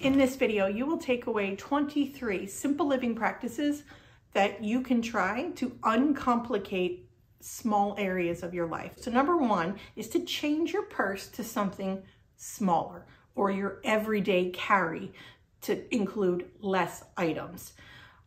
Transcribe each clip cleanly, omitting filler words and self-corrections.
In this video, you will take away 23 simple living practices that you can try to uncomplicate small areas of your life. So number one is to change your purse to something smaller, or your everyday carry to include less items.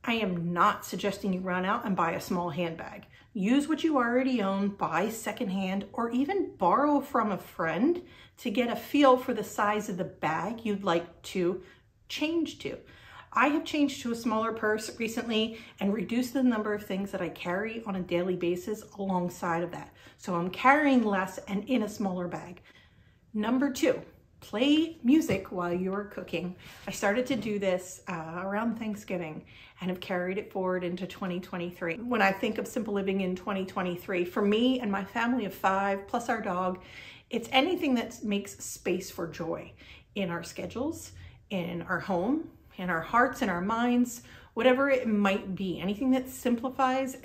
I am not suggesting you run out and buy a small handbag. Use what you already own, buy secondhand, or even borrow from a friend to get a feel for the size of the bag you'd like to change to. I have changed to a smaller purse recently and reduced the number of things that I carry on a daily basis alongside of that. So I'm carrying less and in a smaller bag. Number two, play music while you're cooking. I started to do this around Thanksgiving and have carried it forward into 2023. When I think of simple living in 2023, for me and my family of 5 plus our dog, it's anything that makes space for joy in our schedules, in our home, in our hearts, in our minds, whatever it might be, anything that simplifies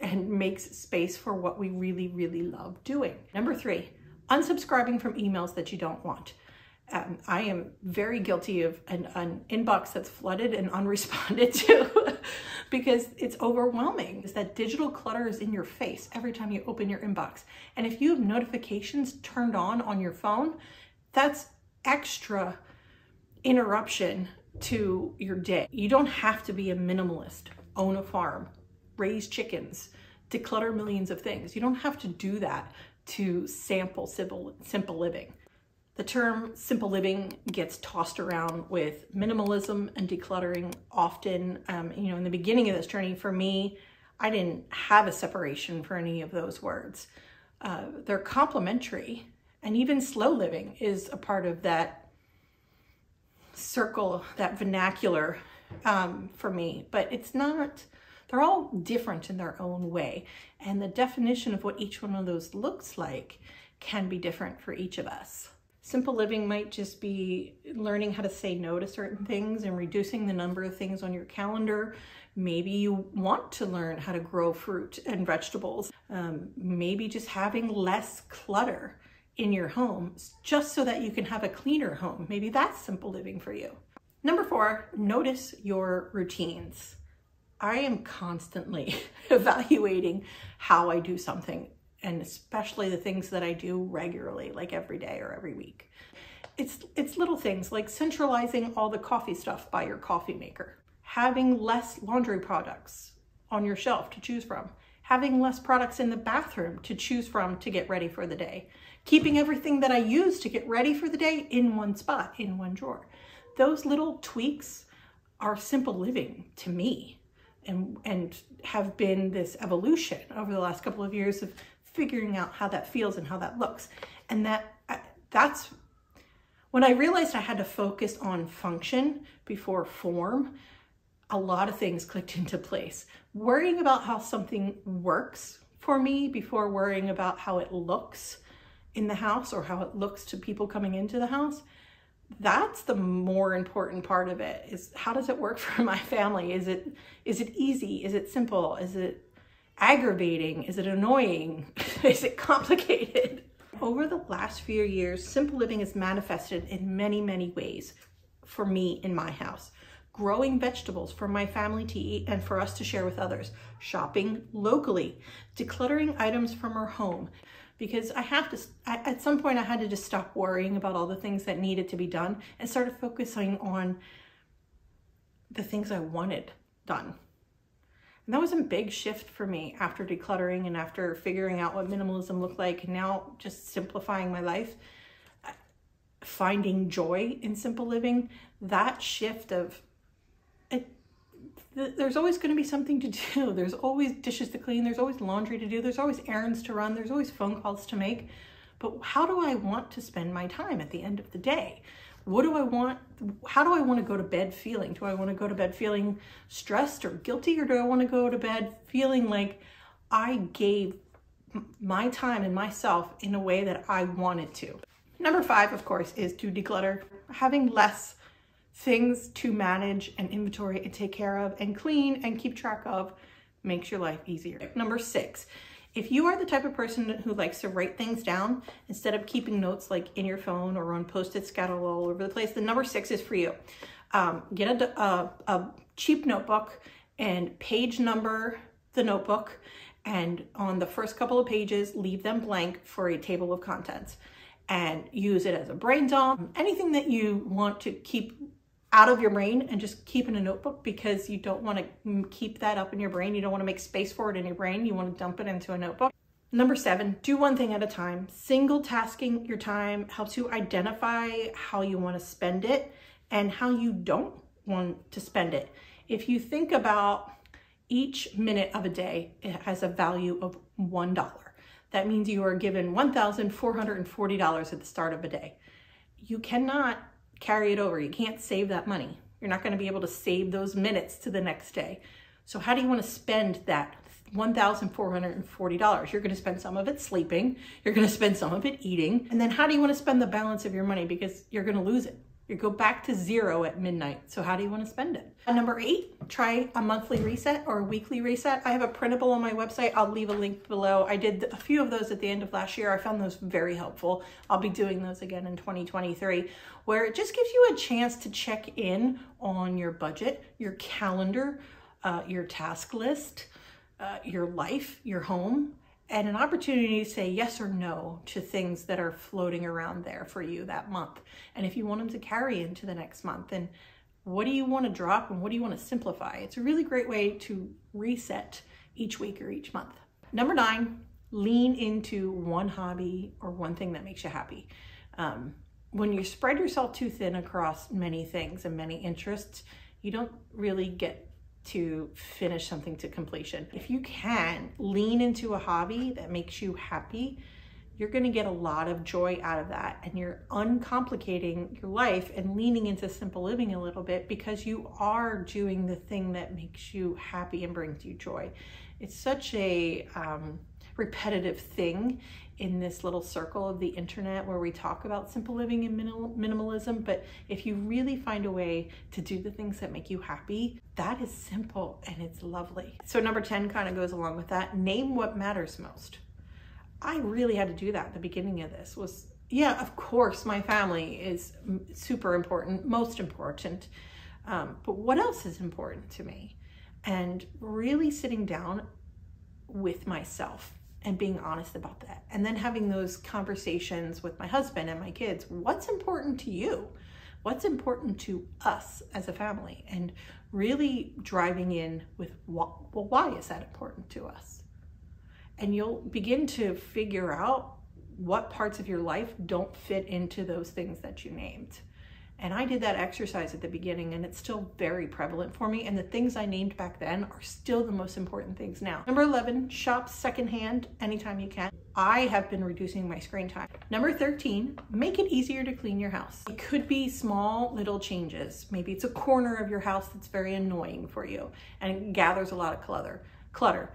and makes space for what we really, really love doing. Number three, unsubscribing from emails that you don't want. I am very guilty of an inbox that's flooded and unresponded to because it's overwhelming. It's that digital clutter is in your face every time you open your inbox. And if you have notifications turned on your phone, that's extra interruption to your day. You don't have to be a minimalist, own a farm, raise chickens, declutter millions of things. You don't have to do that to sample simple living. The term simple living gets tossed around with minimalism and decluttering often. In the beginning of this journey for me, I didn't have a separation for any of those words. They're complementary, and even slow living is a part of that circle, that vernacular for me, but it's not, they're all different in their own way. And the definition of what each one of those looks like can be different for each of us. Simple living might just be learning how to say no to certain things and reducing the number of things on your calendar. Maybe you want to learn how to grow fruit and vegetables. Maybe just having less clutter in your home just so that you can have a cleaner home. Maybe that's simple living for you. Number four, notice your routines. I am constantly evaluating how I do something, and especially the things that I do regularly, like every day or every week. It's little things like centralizing all the coffee stuff by your coffee maker, having less laundry products on your shelf to choose from, having less products in the bathroom to choose from to get ready for the day, keeping everything that I use to get ready for the day in one spot, in one drawer. Those little tweaks are simple living to me, and have been this evolution over the last couple of years of figuring out how that feels and how that looks. And that's when I realized I had to focus on function before form. A lot of things clicked into place. Worrying about how something works for me before worrying about how it looks in the house or how it looks to people coming into the house, that's the more important part of it, is how does it work for my family? Is it easy? Is it simple? Is it aggravating? Is it annoying? Is it complicated? Over the last few years, simple living is manifested in many, many ways for me in my house. Growing vegetables for my family to eat and for us to share with others. Shopping locally. Decluttering items from our home. Because at some point I had to just stop worrying about all the things that needed to be done and started focusing on the things I wanted done. And that was a big shift for me after decluttering and after figuring out what minimalism looked like, and now just simplifying my life, finding joy in simple living. That shift of there's always going to be something to do. There's always dishes to clean. There's always laundry to do. There's always errands to run. There's always phone calls to make. But how do I want to spend my time at the end of the day? What do I want? How do I want to go to bed feeling? Do I want to go to bed feeling stressed or guilty? Or do I want to go to bed feeling like I gave my time and myself in a way that I wanted to? Number five, of course, is to declutter. Having less things to manage and inventory and take care of and clean and keep track of makes your life easier. Number six If you are the type of person who likes to write things down instead of keeping notes like in your phone or on Post-it scattered all over the place, then number 6 is for you. Get a cheap notebook and page number the notebook, and on the first couple of pages, leave them blank for a table of contents, and use it as a brain dump. Anything that you want to keep out of your brain and just keep in a notebook, because you don't want to keep that up in your brain. You don't want to make space for it in your brain. You want to dump it into a notebook. Number 7, do one thing at a time. Single tasking your time helps you identify how you want to spend it and how you don't want to spend it. If you think about each minute of a day, it has a value of $1. That means you are given $1,440 at the start of a day. You cannot carry it over. You can't save that money. You're not going to be able to save those minutes to the next day. So how do you want to spend that $1,440? You're going to spend some of it sleeping. You're going to spend some of it eating. And then how do you want to spend the balance of your money? Because you're going to lose it. You go back to 0 at midnight. So how do you want to spend it? Number 8, try a monthly reset or a weekly reset. I have a printable on my website. I'll leave a link below. I did a few of those at the end of last year. I found those very helpful. I'll be doing those again in 2023, where it just gives you a chance to check in on your budget, your calendar, your task list, your life, your home, and an opportunity to say yes or no to things that are floating around there for you that month. And if you want them to carry into the next month, and what do you want to drop and what do you want to simplify? It's a really great way to reset each week or each month. Number 9, lean into one hobby or one thing that makes you happy. When you spread yourself too thin across many things and many interests, you don't really get to finish something to completion. If you can lean into a hobby that makes you happy, you're going to get a lot of joy out of that, and you're uncomplicating your life and leaning into simple living a little bit, because you are doing the thing that makes you happy and brings you joy. It's such a repetitive thing in this little circle of the internet where we talk about simple living and minimalism, but if you really find a way to do the things that make you happy, that is simple and it's lovely. So number 10 kind of goes along with that. Name what matters most. I really had to do that at the beginning of this. Yeah, of course, my family is super important, most important, but what else is important to me? And really sitting down with myself and being honest about that. And then having those conversations with my husband and my kids. What's important to you? What's important to us as a family? And really driving in with, well, why is that important to us? And you'll begin to figure out what parts of your life don't fit into those things that you named. And I did that exercise at the beginning, and it's still very prevalent for me. And the things I named back then are still the most important things now. Number 11, shop secondhand anytime you can. I have been reducing my screen time. Number 13, make it easier to clean your house. It could be small little changes. Maybe it's a corner of your house that's very annoying for you and gathers a lot of clutter.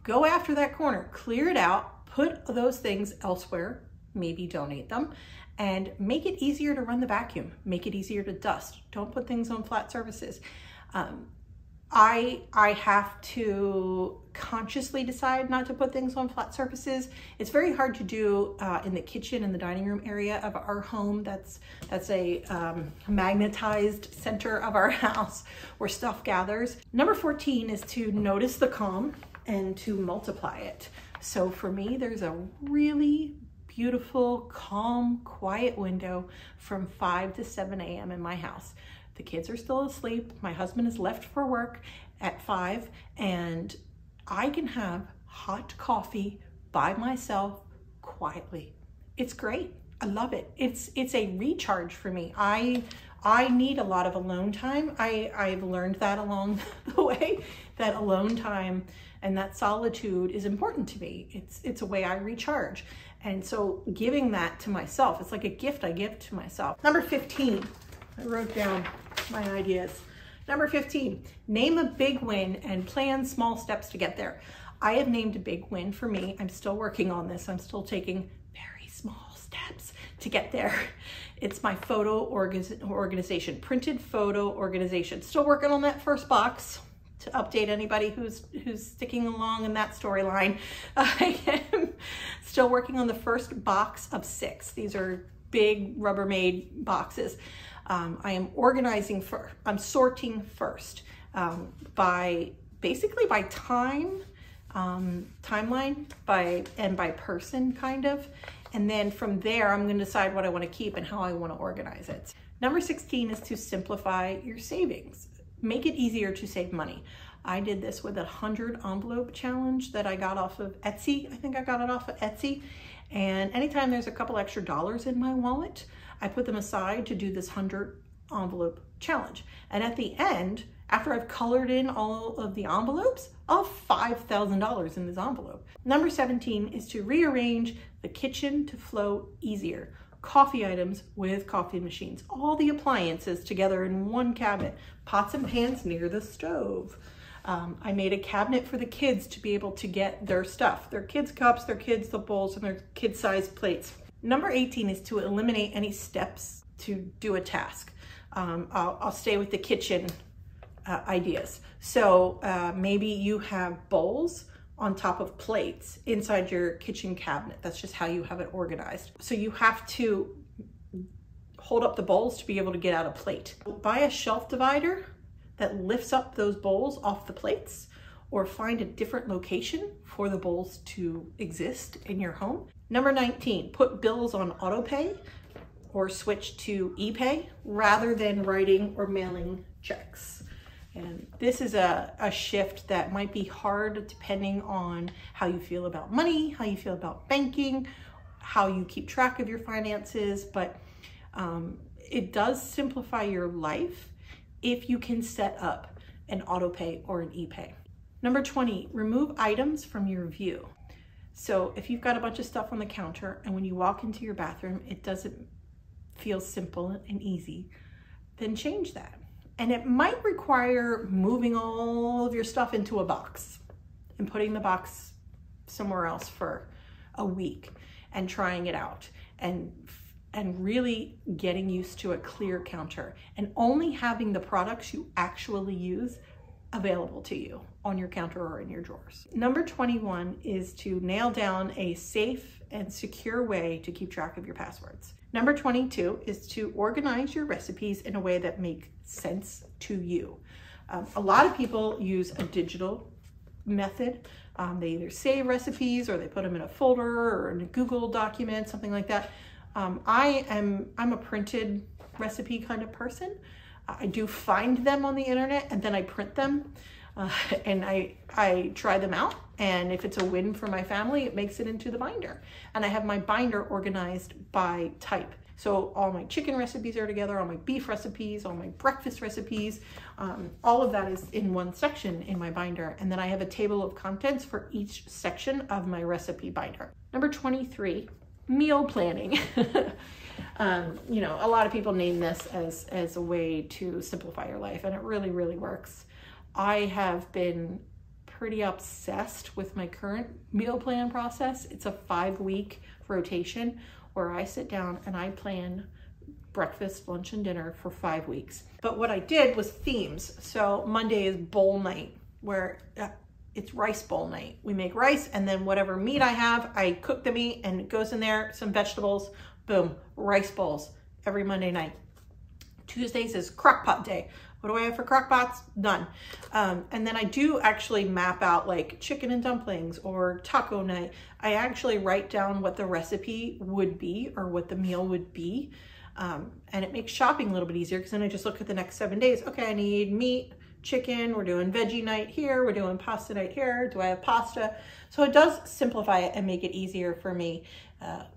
Go after that corner, clear it out, put those things elsewhere, maybe donate them, and make it easier to run the vacuum. Make it easier to dust. Don't put things on flat surfaces. I have to consciously decide not to put things on flat surfaces. It's very hard to do in the kitchen and the dining room area of our home. That's a magnetized center of our house where stuff gathers. Number 14 is to notice the calm and to multiply it. So for me, there's a really beautiful, calm, quiet window from 5 to 7 a.m. in my house. The kids are still asleep. My husband is left for work at 5, and I can have hot coffee by myself quietly. It's great. I love it. It's a recharge for me. I need a lot of alone time. I've learned that along the way, that alone time and that solitude is important to me. It's a way I recharge. And so giving that to myself, it's like a gift I give to myself. Number 15, I wrote down my ideas. Number 15, name a big win and plan small steps to get there. I have named a big win for me. I'm still working on this. I'm still taking very small steps to get there. It's my photo organization, printed photo organization. Still working on that first box. to update anybody who's sticking along in that storyline, I am still working on the first box of 6. These are big Rubbermaid boxes. I am organizing I'm sorting first basically by timeline, by person kind of. And then from there, I'm going to decide what I want to keep and how I want to organize it. Number 16 is to simplify your savings. Make it easier to save money. I did this with a 100 envelope challenge that I got off of Etsy. I think I got it off of Etsy. And anytime there's a couple extra dollars in my wallet, I put them aside to do this 100 envelope challenge. And at the end, after I've colored in all of the envelopes, I'll have $5,000 in this envelope. Number 17 is to rearrange the kitchen to flow easier. Coffee items with coffee machines, all the appliances together in one cabinet, pots and pans near the stove. I made a cabinet for the kids to be able to get their stuff, their kids' cups, their kids' the bowls, and their kids-sized plates. Number 18 is to eliminate any steps to do a task. I'll stay with the kitchen ideas. So maybe you have bowls on top of plates inside your kitchen cabinet. That's just how you have it organized. So you have to hold up the bowls to be able to get out a plate. Buy a shelf divider that lifts up those bowls off the plates, or find a different location for the bowls to exist in your home. Number 19, put bills on auto pay or switch to ePay rather than writing or mailing checks. And this is a shift that might be hard depending on how you feel about money, how you feel about banking, how you keep track of your finances, but it does simplify your life if you can set up an auto pay or an ePay. Number 20, remove items from your view. So if you've got a bunch of stuff on the counter and when you walk into your bathroom, it doesn't feel simple and easy, then change that. And it might require moving all of your stuff into a box and putting the box somewhere else for a week and trying it out and really getting used to a clear counter and only having the products you actually use available to you on your counter or in your drawers. Number 21 is to nail down a safe and secure way to keep track of your passwords. Number 22 is to organize your recipes in a way that makes sense to you. A lot of people use a digital method. They either save recipes or they put them in a folder or in a Google document, something like that. I'm a printed recipe kind of person. I do find them on the internet and then I print them and I try them out. And if it's a win for my family, it makes it into the binder. And I have my binder organized by type. So all my chicken recipes are together, all my beef recipes, all my breakfast recipes, all of that is in one section in my binder. And then I have a table of contents for each section of my recipe binder. Number 23, meal planning. You know, a lot of people name this as a way to simplify your life, and it really, really works. I have been pretty obsessed with my current meal plan process. It's a 5-week rotation where I sit down and I plan breakfast, lunch, and dinner for 5 weeks. But what I did was themes. So Monday is bowl night, where it's rice bowl night. We make rice, and then whatever meat I have, I cook the meat and it goes in there, some vegetables, boom, rice bowls every Monday night. Tuesdays is crock pot day. What do I have for crock pots? None. And then I do actually map out like chicken and dumplings or taco night. I actually write down what the recipe would be or what the meal would be. And it makes shopping a little bit easier because then I just look at the next 7 days. Okay, I need meat, chicken, we're doing veggie night here, we're doing pasta night here, do I have pasta? So it does simplify it and make it easier for me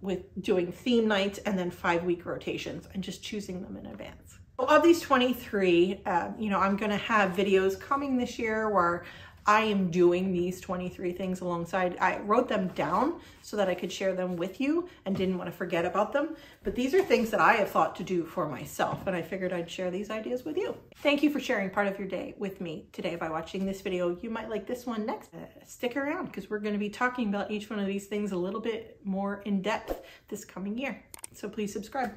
with doing theme nights and then 5-week rotations and just choosing them in advance. Of these 23, you know, I'm gonna have videos coming this year where I am doing these 23 things alongside. I wrote them down so that I could share them with you and didn't want to forget about them. But these are things that I have thought to do for myself, and I figured I'd share these ideas with you. Thank you for sharing part of your day with me today by watching this video. You might like this one next. Stick around because we're going to be talking about each one of these things a little bit more in depth this coming year. So please subscribe.